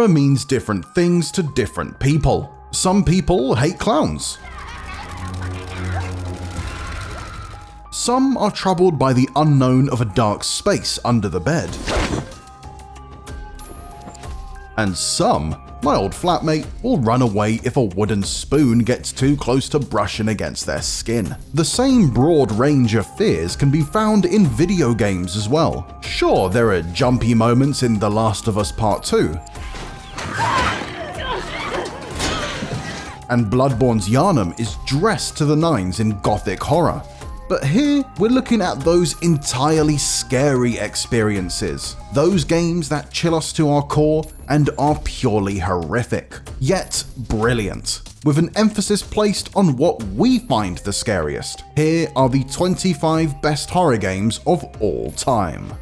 Horror means different things to different people. Some people hate clowns. Some are troubled by the unknown of a dark space under the bed. And some, my old flatmate, will run away if a wooden spoon gets too close to brushing against their skin. The same broad range of fears can be found in video games as well. Sure, there are jumpy moments in The Last of Us Part 2, and Bloodborne's Yharnam is dressed to the nines in gothic horror. But here, we're looking at those entirely scary experiences. Those games that chill us to our core and are purely horrific, yet brilliant, with an emphasis placed on what we find the scariest. Here are the 25 best horror games of all time.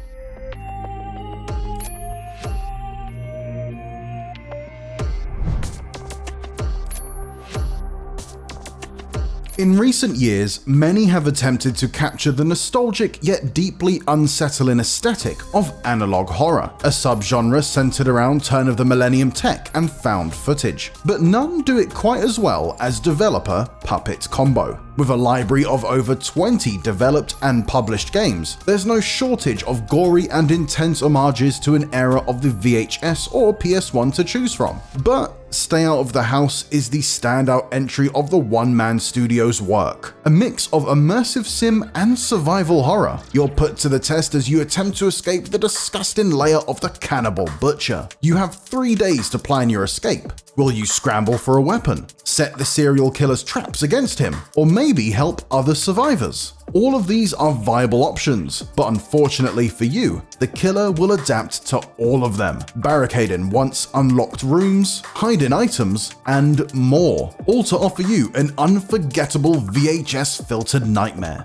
In recent years, many have attempted to capture the nostalgic yet deeply unsettling aesthetic of analog horror, a subgenre centered around turn-of-the-millennium tech and found footage. But none do it quite as well as developer Puppet Combo. With a library of over 20 developed and published games, there's no shortage of gory and intense homages to an era of the VHS or PS1 to choose from. But Stay Out of the House is the standout entry of the one-man studio's work. A mix of immersive sim and survival horror. You're put to the test as you attempt to escape the disgusting lair of the cannibal butcher. You have 3 days to plan your escape. Will you scramble for a weapon, set the serial killer's traps against him, or maybe help other survivors? All of these are viable options, but unfortunately for you, the killer will adapt to all of them, barricading once unlocked rooms, hiding items, and more, all to offer you an unforgettable VHS filtered nightmare.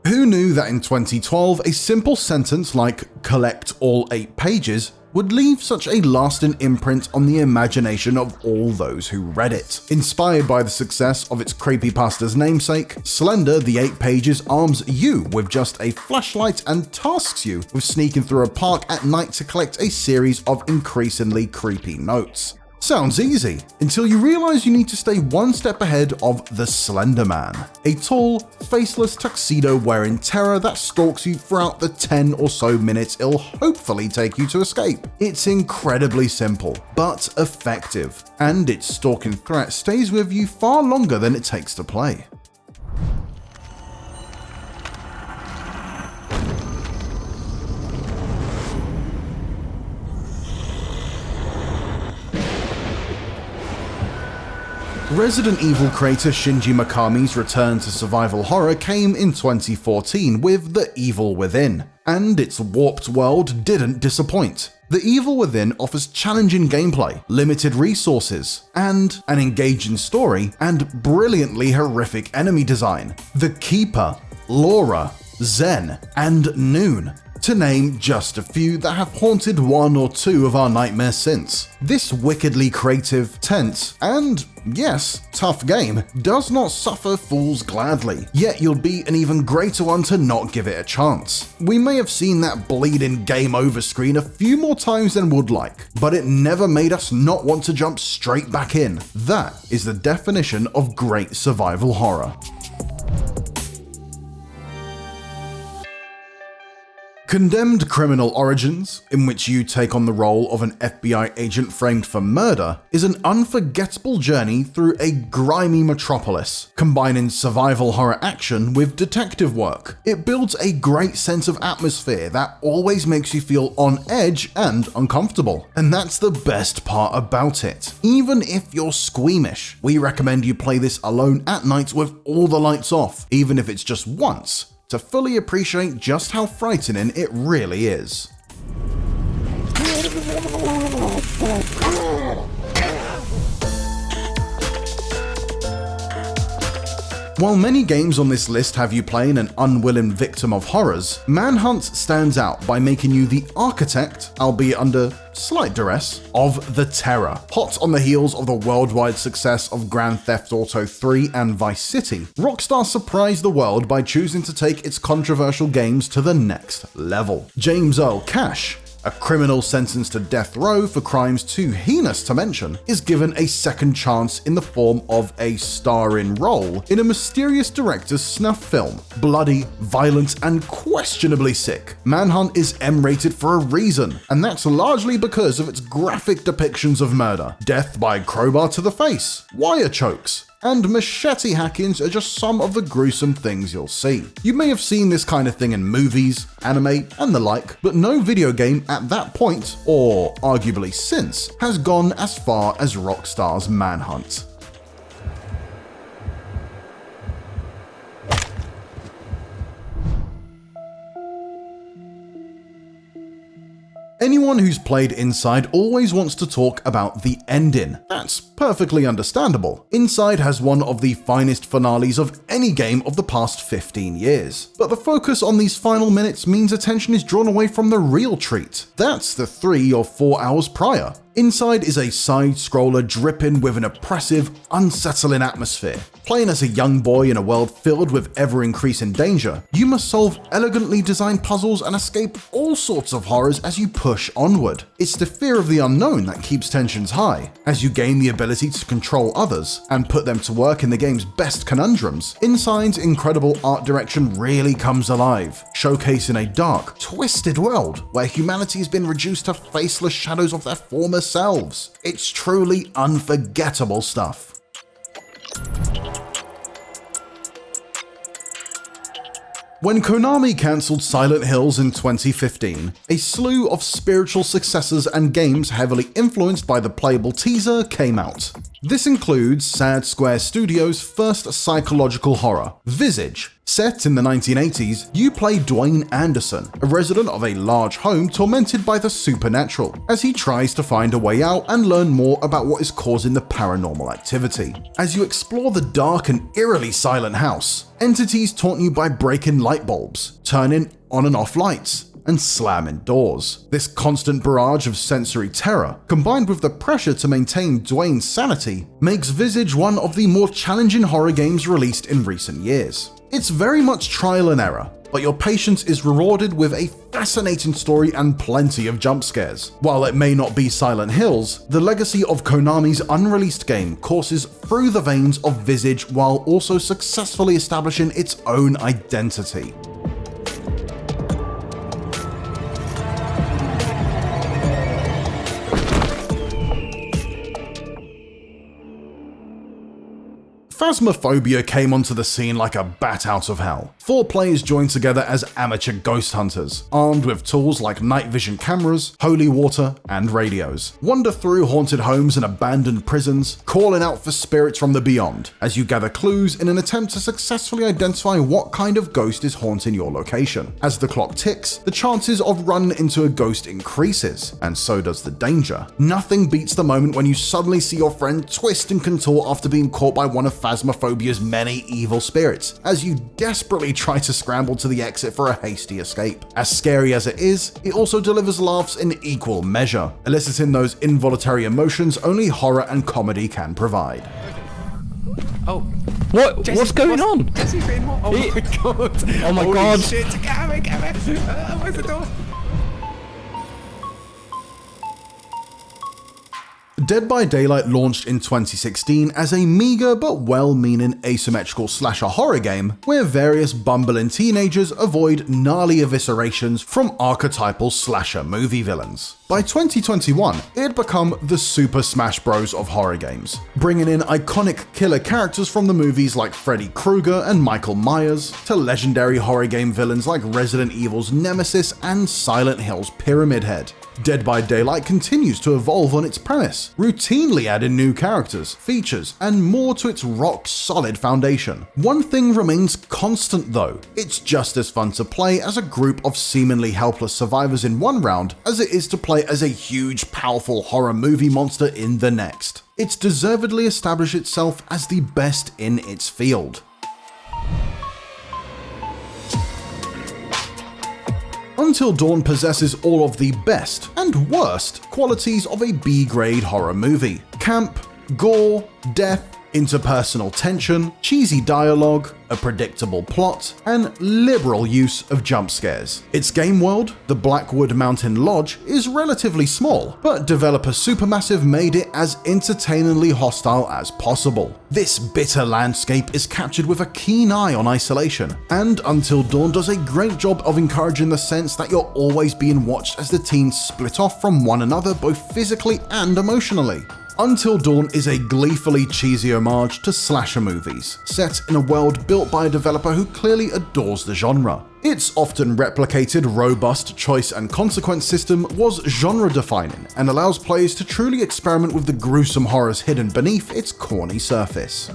Who knew that in 2012 a simple sentence like "collect all 8 pages" would leave such a lasting imprint on the imagination of all those who read it? Inspired by the success of its creepypasta's namesake, Slender the 8 pages arms you with just a flashlight and tasks you with sneaking through a park at night to collect a series of increasingly creepy notes. Sounds easy, until you realize you need to stay one step ahead of the Slender Man, a tall, faceless tuxedo-wearing terror that stalks you throughout the 10 or so minutes it'll hopefully take you to escape. It's incredibly simple, but effective, and its stalking threat stays with you far longer than it takes to play. Resident Evil creator Shinji Mikami's return to survival horror came in 2014 with The Evil Within, and its warped world didn't disappoint. The Evil Within offers challenging gameplay, limited resources, and an engaging story and brilliantly horrific enemy design. The Keeper, Laura, Zen, and Noon, to name just a few that have haunted one or two of our nightmares since. This wickedly creative, tense, and yes, tough game does not suffer fools gladly, yet you'll be an even greater one to not give it a chance. We may have seen that bleeding game over screen a few more times than would like, but it never made us not want to jump straight back in. That is the definition of great survival horror. Condemned Criminal Origins, in which you take on the role of an FBI agent framed for murder, is an unforgettable journey through a grimy metropolis, combining survival horror action with detective work. It builds a great sense of atmosphere that always makes you feel on edge and uncomfortable. And that's the best part about it. Even if you're squeamish, we recommend you play this alone at night with all the lights off, even if it's just once, to fully appreciate just how frightening it really is. While many games on this list have you playing an unwilling victim of horrors, Manhunt stands out by making you the architect, albeit under slight duress, of the terror. Hot on the heels of the worldwide success of Grand Theft Auto 3 and Vice City, Rockstar surprised the world by choosing to take its controversial games to the next level. James Earl Cash, a criminal sentenced to death row for crimes too heinous to mention, is given a second chance in the form of a starring role in a mysterious director's snuff film. Bloody, violent, and questionably sick, Manhunt is M-rated for a reason, and that's largely because of its graphic depictions of murder. Death by crowbar to the face, wire chokes, and machete hackings are just some of the gruesome things you'll see. You may have seen this kind of thing in movies, anime, and the like, but no video game at that point, or arguably since, has gone as far as Rockstar's Manhunt. Anyone who's played Inside always wants to talk about the ending. That's perfectly understandable. Inside has one of the finest finales of any game of the past 15 years. But the focus on these final minutes means attention is drawn away from the real treat. That's the 3 or 4 hours prior. Inside is a side-scroller dripping with an oppressive, unsettling atmosphere. Playing as a young boy in a world filled with ever-increasing danger, you must solve elegantly designed puzzles and escape all sorts of horrors as you push onward. It's the fear of the unknown that keeps tensions high. As you gain the ability to control others and put them to work in the game's best conundrums, Inside's incredible art direction really comes alive, showcasing a dark, twisted world where humanity has been reduced to faceless shadows of their former selves. It's truly unforgettable stuff. When Konami cancelled Silent Hills in 2015, a slew of spiritual successors and games heavily influenced by the playable teaser came out. This includes Sad Square Studios' first psychological horror, Visage. Set in the 1980s, you play Dwayne Anderson, a resident of a large home tormented by the supernatural, as he tries to find a way out and learn more about what is causing the paranormal activity. As you explore the dark and eerily silent house, entities taunt you by breaking light bulbs, turning on and off lights, and slamming doors. This constant barrage of sensory terror, combined with the pressure to maintain Dwayne's sanity, makes Visage one of the more challenging horror games released in recent years. It's very much trial and error, but your patience is rewarded with a fascinating story and plenty of jump scares. While it may not be Silent Hills, the legacy of Konami's unreleased game courses through the veins of Visage while also successfully establishing its own identity. Phasmophobia came onto the scene like a bat out of hell. 4 players joined together as amateur ghost hunters, armed with tools like night vision cameras, holy water, and radios. Wander through haunted homes and abandoned prisons, calling out for spirits from the beyond, as you gather clues in an attempt to successfully identify what kind of ghost is haunting your location. As the clock ticks, the chances of running into a ghost increases, and so does the danger. Nothing beats the moment when you suddenly see your friend twist and contort after being caught by one of Phasmophobia's many evil spirits, as you desperately try to scramble to the exit for a hasty escape. As scary as it is, it also delivers laughs in equal measure, eliciting those involuntary emotions only horror and comedy can provide. Oh. What? Jesse, What's going on? Jesse's been hot. Oh my god. Oh my Holy god. Shit, get it. Where's the door? Dead by Daylight launched in 2016 as a meager but well-meaning asymmetrical slasher horror game where various bumbling teenagers avoid gnarly eviscerations from archetypal slasher movie villains. By 2021, it had become the Super Smash Bros. Of horror games, bringing in iconic killer characters from the movies like Freddy Krueger and Michael Myers, to legendary horror game villains like Resident Evil's Nemesis and Silent Hill's Pyramid Head. Dead by Daylight continues to evolve on its premise, routinely adding new characters, features, and more to its rock-solid foundation. One thing remains constant though, it's just as fun to play as a group of seemingly helpless survivors in one round as it is to play as a huge, powerful horror movie monster in the next. It's deservedly established itself as the best in its field. Until Dawn possesses all of the best and worst qualities of a B-grade horror movie. Camp, gore, death, interpersonal tension, cheesy dialogue, a predictable plot, and liberal use of jump scares. Its game world, the Blackwood Mountain Lodge, is relatively small, but developer Supermassive made it as entertainingly hostile as possible. This bitter landscape is captured with a keen eye on isolation, and Until Dawn does a great job of encouraging the sense that you're always being watched as the teens split off from one another both physically and emotionally. Until Dawn is a gleefully cheesy homage to slasher movies, set in a world built by a developer who clearly adores the genre. Its often replicated robust choice and consequence system was genre-defining and allows players to truly experiment with the gruesome horrors hidden beneath its corny surface.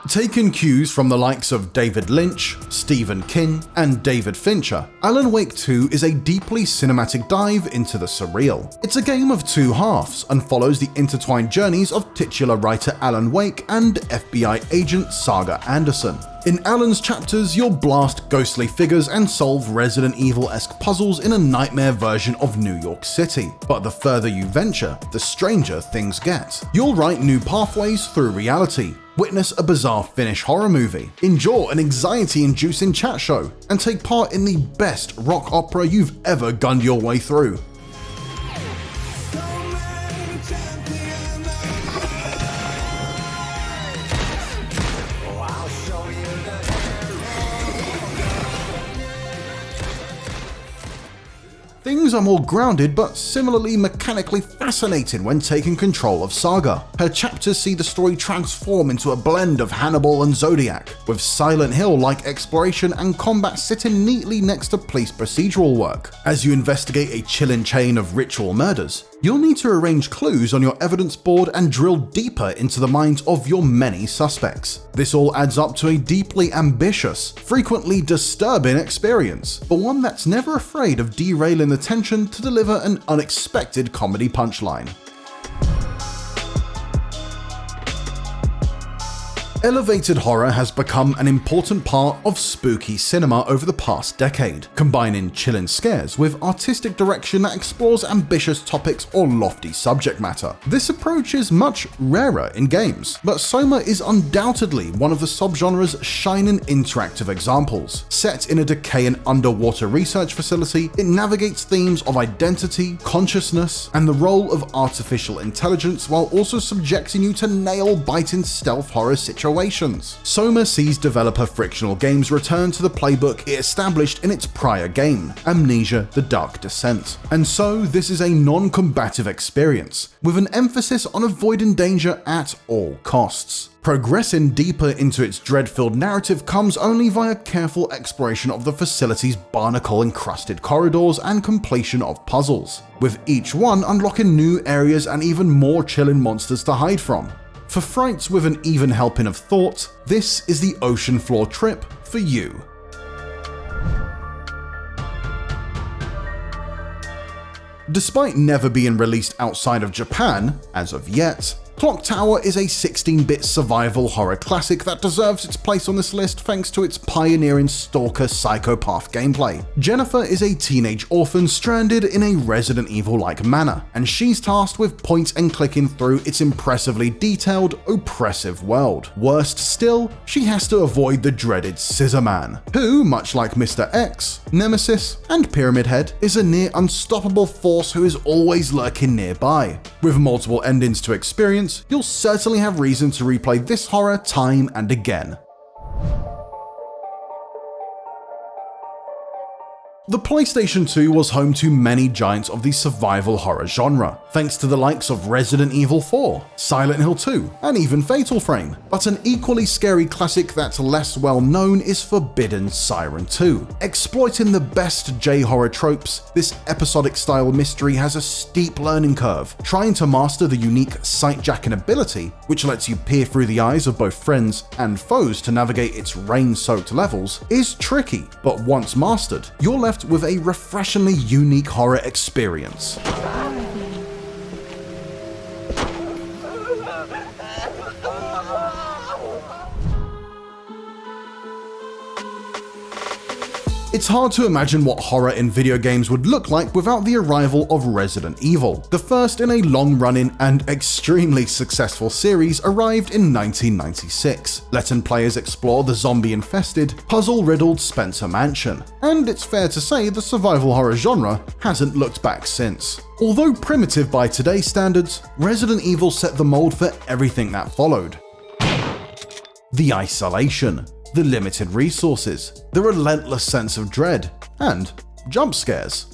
Taking cues from the likes of David Lynch, Stephen King, and David Fincher, Alan Wake 2 is a deeply cinematic dive into the surreal. It's a game of two halves and follows the intertwined journeys of titular writer Alan Wake and FBI agent Saga Anderson. In Alan's chapters, you'll blast ghostly figures and solve Resident Evil-esque puzzles in a nightmare version of New York City. But the further you venture, the stranger things get. You'll write new pathways through reality, witness a bizarre Finnish horror movie, endure an anxiety-inducing chat show, and take part in the best rock opera you've ever gunned your way through. Things are more grounded but similarly mechanically fascinating when taking control of Saga. Her chapters see the story transform into a blend of Hannibal and Zodiac, with Silent Hill-like exploration and combat sitting neatly next to police procedural work. As you investigate a chilling chain of ritual murders, you'll need to arrange clues on your evidence board and drill deeper into the minds of your many suspects. This all adds up to a deeply ambitious, frequently disturbing experience, but one that's never afraid of derailing the tension to deliver an unexpected comedy punchline. Elevated horror has become an important part of spooky cinema over the past decade, combining chilling scares with artistic direction that explores ambitious topics or lofty subject matter. This approach is much rarer in games, but SOMA is undoubtedly one of the subgenre's shining interactive examples. Set in a decaying underwater research facility, it navigates themes of identity, consciousness, and the role of artificial intelligence while also subjecting you to nail-biting stealth horror situations. SOMA sees developer Frictional Games return to the playbook it established in its prior game, Amnesia: The Dark Descent. And so this is a non-combative experience, with an emphasis on avoiding danger at all costs. Progressing deeper into its dread-filled narrative comes only via careful exploration of the facility's barnacle-encrusted corridors and completion of puzzles, with each one unlocking new areas and even more chilling monsters to hide from. For frights with an even helping of thought, this is the ocean floor trip for you. Despite never being released outside of Japan, as of yet, Clock Tower is a 16-bit survival horror classic that deserves its place on this list thanks to its pioneering stalker psychopath gameplay. Jennifer is a teenage orphan stranded in a Resident Evil-like manor, and she's tasked with point and clicking through its impressively detailed, oppressive world. Worst still, she has to avoid the dreaded Scissor Man, who, much like Mr. X, Nemesis, and Pyramid Head, is a near unstoppable force who is always lurking nearby. With multiple endings to experience, you'll certainly have reason to replay this horror time and again. The PlayStation 2 was home to many giants of the survival horror genre, thanks to the likes of Resident Evil 4, Silent Hill 2, and even Fatal Frame. But an equally scary classic that's less well known is Forbidden Siren 2. Exploiting the best J-horror tropes, this episodic style mystery has a steep learning curve. Trying to master the unique sight-jacking ability, which lets you peer through the eyes of both friends and foes to navigate its rain-soaked levels, is tricky, but once mastered, you're left with a refreshingly unique horror experience. It's hard to imagine what horror in video games would look like without the arrival of Resident Evil. The first in a long-running and extremely successful series arrived in 1996, letting players explore the zombie-infested, puzzle-riddled Spencer Mansion. And it's fair to say the survival horror genre hasn't looked back since. Although primitive by today's standards, Resident Evil set the mold for everything that followed. The isolation, the limited resources, the relentless sense of dread, and jump scares.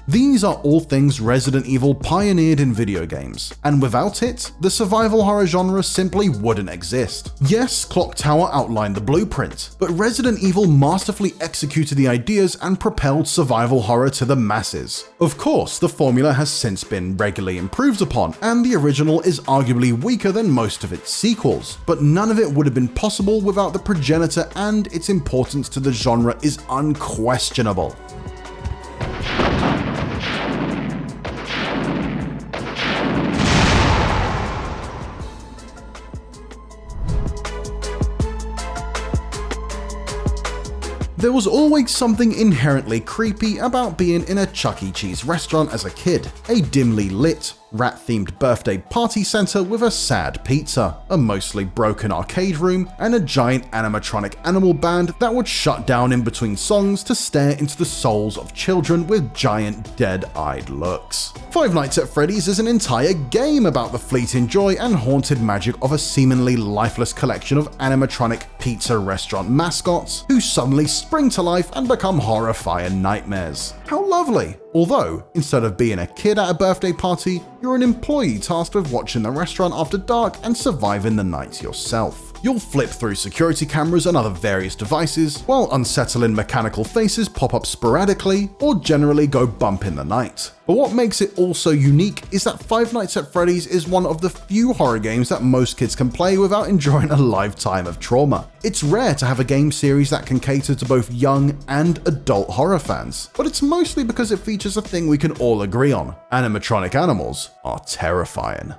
These are all things Resident Evil pioneered in video games, and without it, the survival horror genre simply wouldn't exist. Yes, Clock Tower outlined the blueprint, but Resident Evil masterfully executed the ideas and propelled survival horror to the masses. Of course, the formula has since been regularly improved upon, and the original is arguably weaker than most of its sequels, but none of it would have been possible without the progenitor, and its importance to the genre is unquestionable. There was always something inherently creepy about being in a Chuck E. Cheese restaurant as a kid, a dimly lit, rat-themed birthday party center with a sad pizza, a mostly broken arcade room, and a giant animatronic animal band that would shut down in between songs to stare into the souls of children with giant dead-eyed looks. Five Nights at Freddy's is an entire game about the fleeting joy and haunted magic of a seemingly lifeless collection of animatronic pizza restaurant mascots who suddenly spring to life and become horrifying nightmares. How lovely! Although, instead of being a kid at a birthday party, you're an employee tasked with watching the restaurant after dark and surviving the night yourself. You'll flip through security cameras and other various devices, while unsettling mechanical faces pop up sporadically or generally go bump in the night. But what makes it all so unique is that Five Nights at Freddy's is one of the few horror games that most kids can play without enduring a lifetime of trauma. It's rare to have a game series that can cater to both young and adult horror fans, but it's mostly because it features a thing we can all agree on: animatronic animals are terrifying.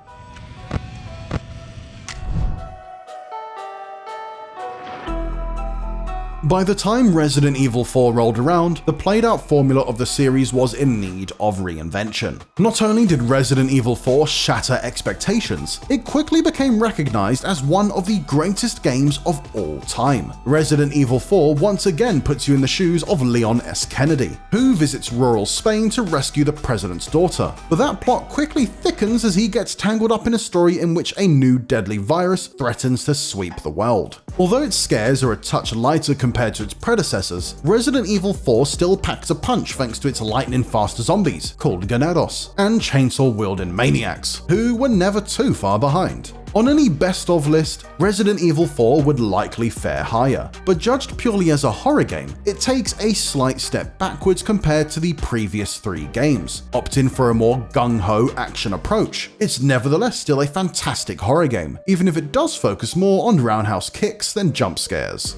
By the time Resident Evil 4 rolled around, the played-out formula of the series was in need of reinvention. Not only did Resident Evil 4 shatter expectations, it quickly became recognized as one of the greatest games of all time. Resident Evil 4 once again puts you in the shoes of Leon S. Kennedy, who visits rural Spain to rescue the president's daughter. But that plot quickly thickens as he gets tangled up in a story in which a new deadly virus threatens to sweep the world. Although its scares are a touch lighter compared to its predecessors, Resident Evil 4 still packs a punch thanks to its lightning-fast zombies, called Ganados, and chainsaw-wielding maniacs, who were never too far behind. On any best-of list, Resident Evil 4 would likely fare higher, but judged purely as a horror game, it takes a slight step backwards compared to the previous three games, opting for a more gung-ho action approach. It's nevertheless still a fantastic horror game, even if it does focus more on roundhouse kicks than jump scares.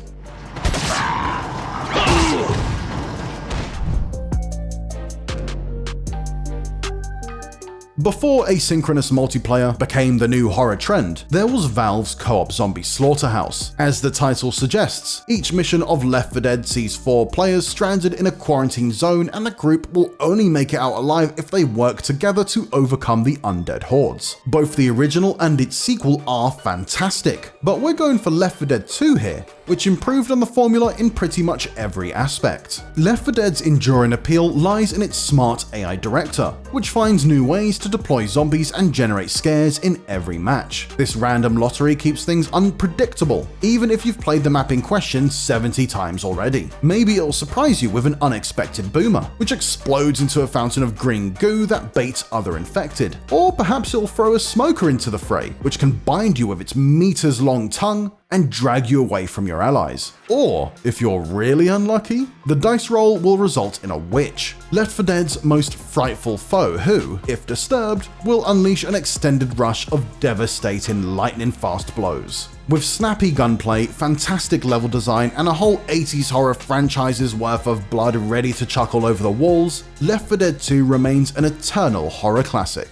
Before asynchronous multiplayer became the new horror trend, there was Valve's co-op zombie slaughterhouse. As the title suggests, each mission of Left 4 Dead sees 4 players stranded in a quarantine zone, and the group will only make it out alive if they work together to overcome the undead hordes. Both the original and its sequel are fantastic, but we're going for Left 4 Dead 2 here, which improved on the formula in pretty much every aspect. Left 4 Dead's enduring appeal lies in its smart AI director, which finds new ways to deploy zombies and generate scares in every match. This random lottery keeps things unpredictable, even if you've played the map in question 70 times already. Maybe it'll surprise you with an unexpected boomer, which explodes into a fountain of green goo that baits other infected. Or perhaps it'll throw a smoker into the fray, which can bind you with its meters-long tongue and drag you away from your allies. Or, if you're really unlucky, the dice roll will result in a witch, Left 4 Dead's most frightful foe who, if disturbed, will unleash an extended rush of devastating lightning-fast blows. With snappy gunplay, fantastic level design, and a whole 80s horror franchise's worth of blood ready to chuck all over the walls, Left 4 Dead 2 remains an eternal horror classic.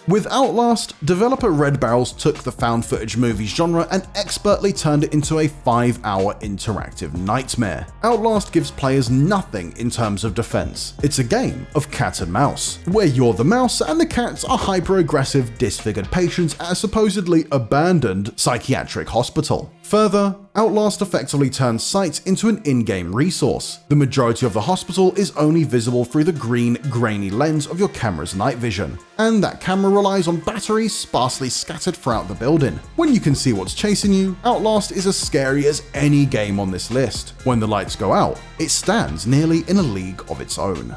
With Outlast, developer Red Barrels took the found footage movies genre and expertly turned it into a 5-hour interactive nightmare. Outlast gives players nothing in terms of defense. It's a game of cat and mouse, where you're the mouse and the cats are hyper-aggressive, disfigured patients at a supposedly abandoned psychiatric hospital. Further, Outlast effectively turns sight into an in-game resource. The majority of the hospital is only visible through the green, grainy lens of your camera's night vision, and that camera relies on batteries sparsely scattered throughout the building. When you can see what's chasing you, Outlast is as scary as any game on this list. When the lights go out, it stands nearly in a league of its own.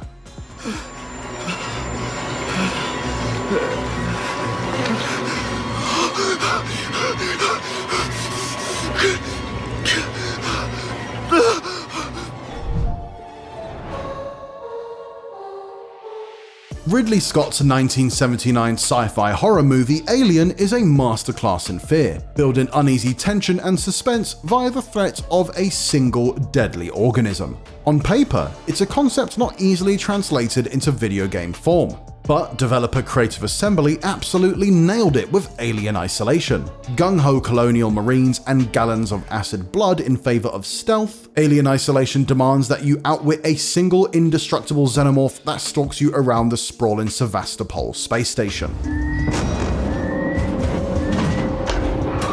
Ridley Scott's 1979 sci-fi horror movie Alien is a masterclass in fear, building uneasy tension and suspense via the threat of a single deadly organism. On paper, it's a concept not easily translated into video game form. But developer Creative Assembly absolutely nailed it with Alien Isolation. Gung-ho colonial marines and gallons of acid blood in favor of stealth, Alien Isolation demands that you outwit a single indestructible xenomorph that stalks you around the sprawling Sevastopol space station.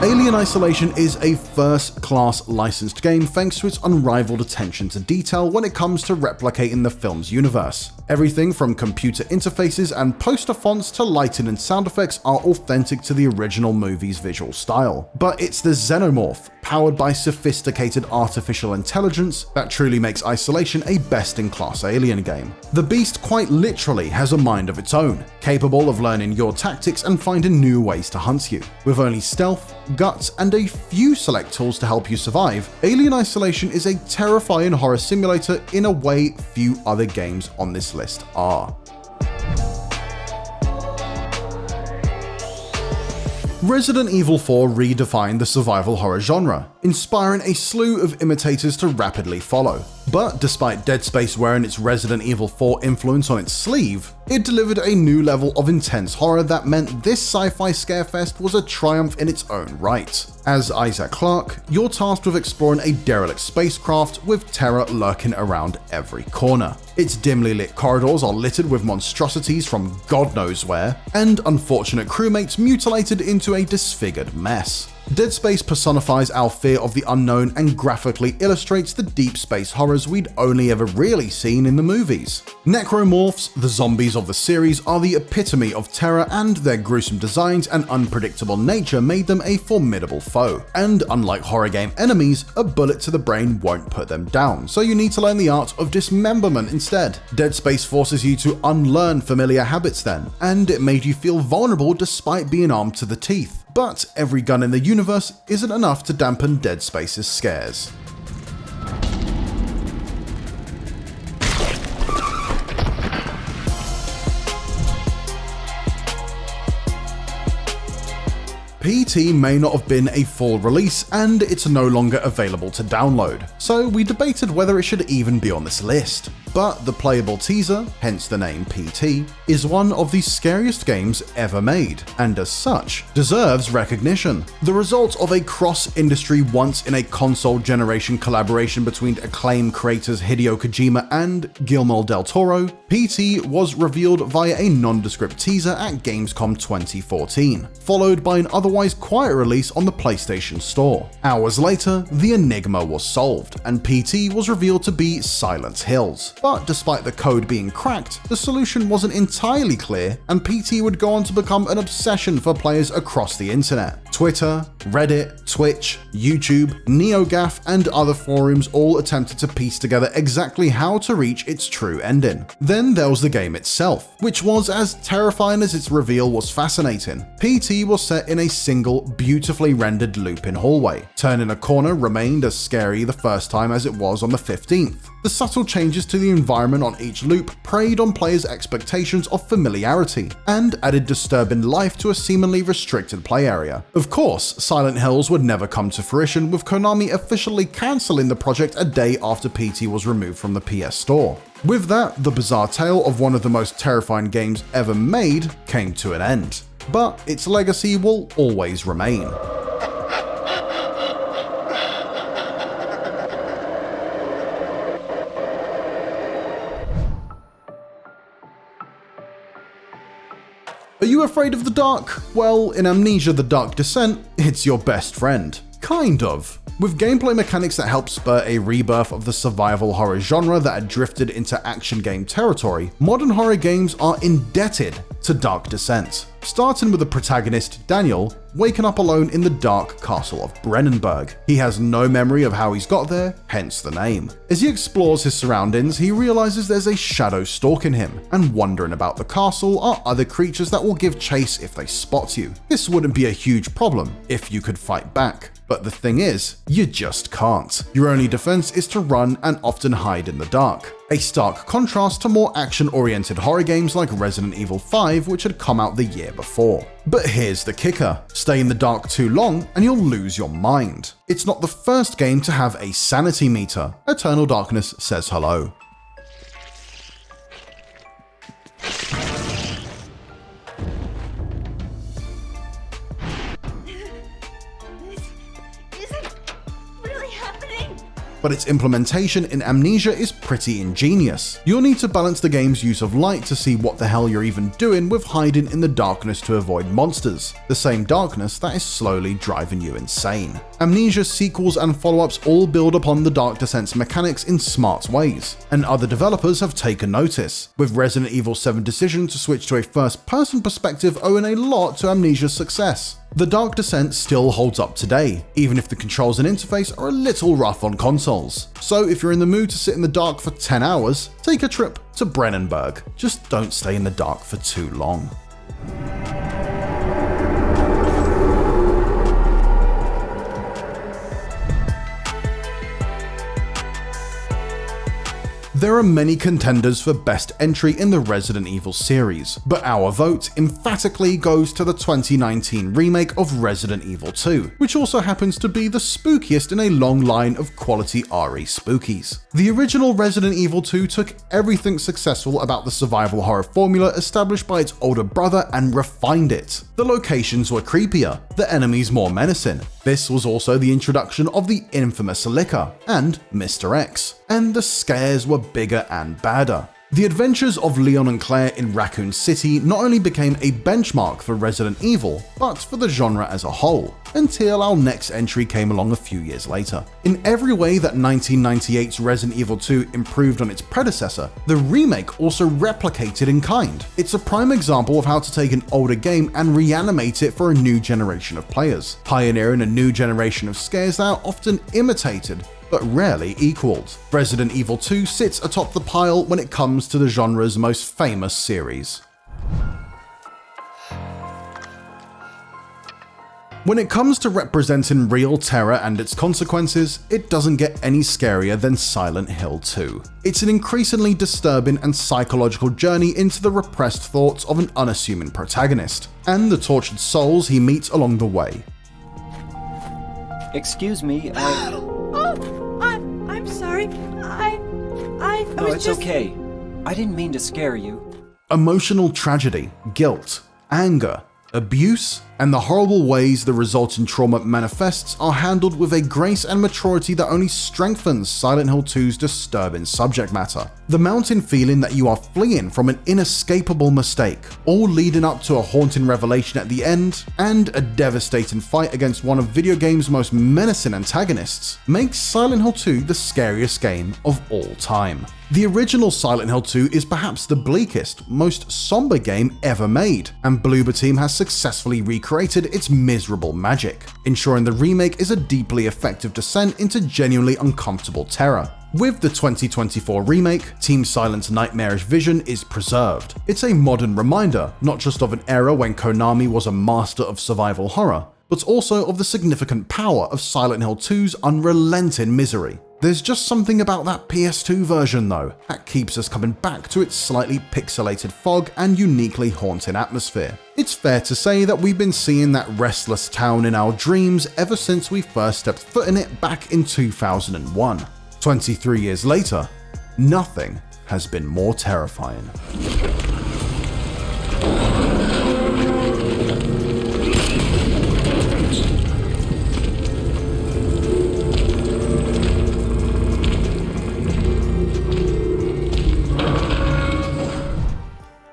Alien Isolation is a first-class licensed game thanks to its unrivaled attention to detail when it comes to replicating the film's universe. Everything from computer interfaces and poster fonts to lighting and sound effects are authentic to the original movie's visual style. But it's the xenomorph, powered by sophisticated artificial intelligence, that truly makes Isolation a best-in-class Alien game. The beast quite literally has a mind of its own, capable of learning your tactics and finding new ways to hunt you. With only stealth, guts, and a few select tools to help you survive, Alien Isolation is a terrifying horror simulator in a way few other games on this list are. Resident Evil 4 redefined the survival horror genre, inspiring a slew of imitators to rapidly follow. But despite Dead Space wearing its Resident Evil 4 influence on its sleeve, it delivered a new level of intense horror that meant this sci-fi scarefest was a triumph in its own right. As Isaac Clarke, you're tasked with exploring a derelict spacecraft with terror lurking around every corner. Its dimly lit corridors are littered with monstrosities from God knows where, and unfortunate crewmates mutilated into a disfigured mess. Dead Space personifies our fear of the unknown and graphically illustrates the deep space horrors we'd only ever really seen in the movies. Necromorphs, the zombies of the series, are the epitome of terror, and their gruesome designs and unpredictable nature made them a formidable foe. And unlike horror game enemies, a bullet to the brain won't put them down, so you need to learn the art of dismemberment instead. Dead Space forces you to unlearn familiar habits then, and it made you feel vulnerable despite being armed to the teeth. But every gun in the universe isn't enough to dampen Dead Space's scares. PT may not have been a full release, and it's no longer available to download, so we debated whether it should even be on this list. But the playable teaser, hence the name PT, is one of the scariest games ever made, and as such, deserves recognition. The result of a cross-industry once-in-a-console generation collaboration between acclaimed creators Hideo Kojima and Guillermo del Toro, PT was revealed via a nondescript teaser at Gamescom 2014, followed by an otherwise quiet release on the PlayStation Store. Hours later, the enigma was solved, and PT was revealed to be Silent Hills. But despite the code being cracked, the solution wasn't entirely clear, and PT would go on to become an obsession for players across the internet. Twitter, Reddit, Twitch, YouTube, NeoGAF, and other forums all attempted to piece together exactly how to reach its true ending. Then there was the game itself, which was as terrifying as its reveal was fascinating. PT was set in a single, beautifully rendered looping hallway. Turning a corner remained as scary the first time as it was on the 15th. The subtle changes to the environment on each loop preyed on players' expectations of familiarity, and added disturbing life to a seemingly restricted play area. Of course, Silent Hills would never come to fruition, with Konami officially cancelling the project a day after PT was removed from the PS Store. With that, the bizarre tale of one of the most terrifying games ever made came to an end. but its legacy will always remain. Are you afraid of the dark? Well, in Amnesia: The Dark Descent, it's your best friend. Kind of. With gameplay mechanics that help spur a rebirth of the survival horror genre that had drifted into action game territory, modern horror games are indebted to Dark Descent. Starting with the protagonist, Daniel, waking up alone in the dark castle of Brennenburg. He has no memory of how he's got there, hence the name. As he explores his surroundings, he realizes there's a shadow stalking him, and wandering about the castle are other creatures that will give chase if they spot you. This wouldn't be a huge problem if you could fight back. But the thing is, you just can't. Your only defense is to run and often hide in the dark. A stark contrast to more action-oriented horror games like Resident Evil 5, which had come out the year before. But here's the kicker: stay in the dark too long and you'll lose your mind. It's not the first game to have a sanity meter. Eternal Darkness says hello. But its implementation in Amnesia is pretty ingenious. You'll need to balance the game's use of light to see what the hell you're even doing with hiding in the darkness to avoid monsters, the same darkness that is slowly driving you insane. Amnesia's sequels and follow-ups all build upon the Dark Descent's mechanics in smart ways, and other developers have taken notice, with Resident Evil 7's decision to switch to a first-person perspective owing a lot to Amnesia's success. The Dark Descent still holds up today, even if the controls and interface are a little rough on consoles. So if you're in the mood to sit in the dark for 10 hours, take a trip to Brennenburg. Just don't stay in the dark for too long. There are many contenders for best entry in the Resident Evil series, but our vote emphatically goes to the 2019 remake of Resident Evil 2, which also happens to be the spookiest in a long line of quality RE spookies. The original Resident Evil 2 took everything successful about the survival horror formula established by its older brother and refined it. The locations were creepier, the enemies more menacing. This was also the introduction of the infamous Licker and Mr. X, and the scares were bigger and badder. The adventures of Leon and Claire in Raccoon City not only became a benchmark for Resident Evil, but for the genre as a whole, until our next entry came along a few years later. In every way that 1998's Resident Evil 2 improved on its predecessor, the remake also replicated in kind. It's a prime example of how to take an older game and reanimate it for a new generation of players, pioneering a new generation of scares that are often imitated but rarely equaled. Resident Evil 2 sits atop the pile when it comes to the genre's most famous series. When it comes to representing real terror and its consequences, it doesn't get any scarier than Silent Hill 2. It's an increasingly disturbing and psychological journey into the repressed thoughts of an unassuming protagonist, and the tortured souls he meets along the way. Excuse me, I'm sorry. No, it's okay. I didn't mean to scare you. Emotional tragedy, guilt, anger, abuse, and the horrible ways the resulting trauma manifests are handled with a grace and maturity that only strengthens Silent Hill 2's disturbing subject matter. The mounting feeling that you are fleeing from an inescapable mistake, all leading up to a haunting revelation at the end, and a devastating fight against one of video games' most menacing antagonists, makes Silent Hill 2 the scariest game of all time. The original Silent Hill 2 is perhaps the bleakest, most somber game ever made, and Bloober Team has successfully recreated its miserable magic, ensuring the remake is a deeply effective descent into genuinely uncomfortable terror. With the 2024 remake, Team Silent's nightmarish vision is preserved. It's a modern reminder, not just of an era when Konami was a master of survival horror, but also of the significant power of Silent Hill 2's unrelenting misery. There's just something about that PS2 version though, that keeps us coming back to its slightly pixelated fog and uniquely haunting atmosphere. It's fair to say that we've been seeing that restless town in our dreams ever since we first stepped foot in it back in 2001. 23 years later, nothing has been more terrifying.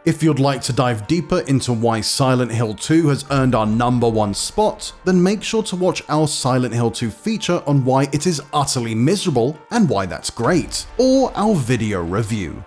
If you'd like to dive deeper into why Silent Hill 2 has earned our #1 spot, then make sure to watch our Silent Hill 2 feature on why it is utterly miserable and why that's great, or our video review.